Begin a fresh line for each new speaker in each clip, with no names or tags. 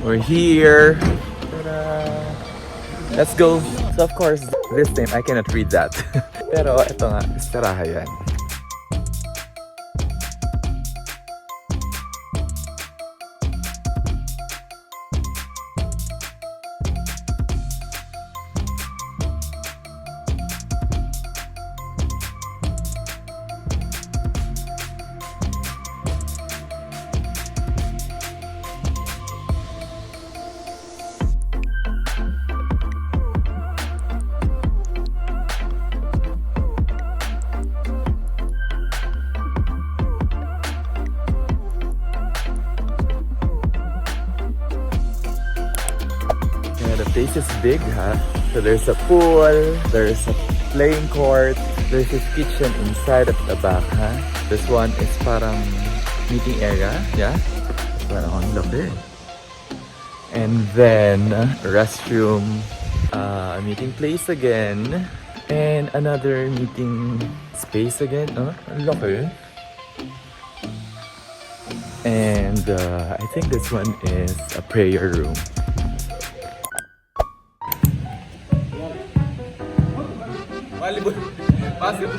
We're here. Ta-da! Let's go. So of course, this time I cannot read that. Pero ito nga, Esteraha yan. The place is big, huh? So there's a pool, there's a playing court, there's this kitchen inside of the back, huh? This one is parang meeting area, yeah? Parang ang laki. And then restroom, meeting place again, and another meeting space again. Ang laki. And I think this one is a prayer room. Volleyball. Basketball.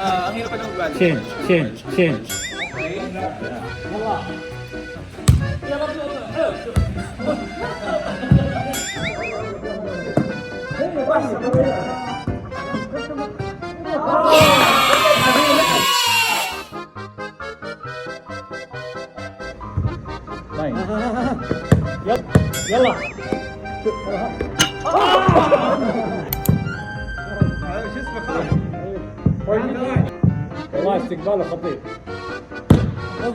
Ang hirap pa ng ugat.
Change. يلا
شو اسمه خالد
والله استقباله خطير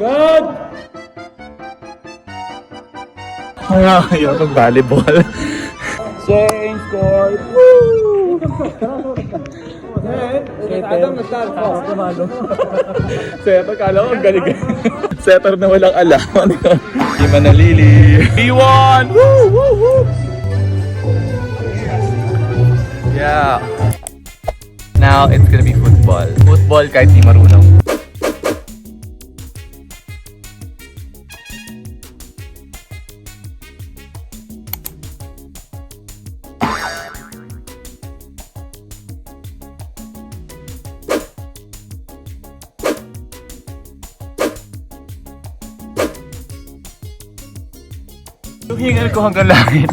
جود
Ayaw mag-volleyball. Change court. Woo! Setter, kala ko ang galing. Setter na walang alam. Rhed Manalili. B1! Woo! Woo! Woo! Yeah. Now it's gonna be football. Football kahit di marunong. Yung hingal ko hanggang langit.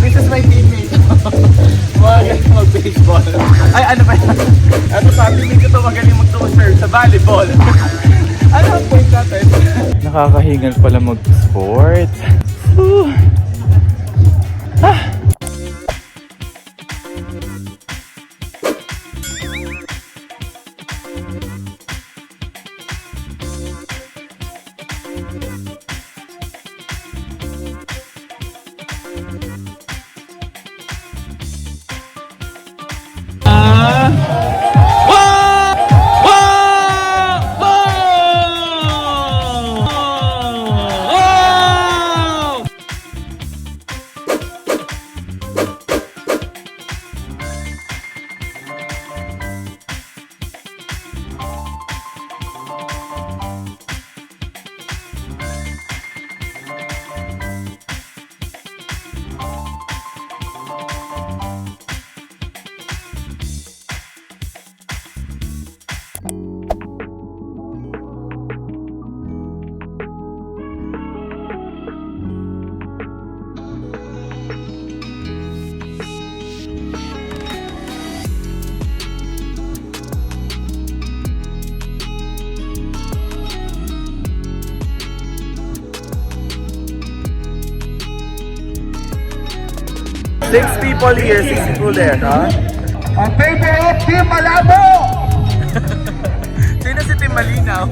This is my teammate. Magaling mag-baseball. Ay, ano ba yan? Ito sa teammate ko ito magaling mag-toaster sa volleyball. Ano ang point natin? Nakakahingal pala mag-sport. Six people here, 6 people there, huh?
On favor of Team Malabo!
Sino si Team Malinaw?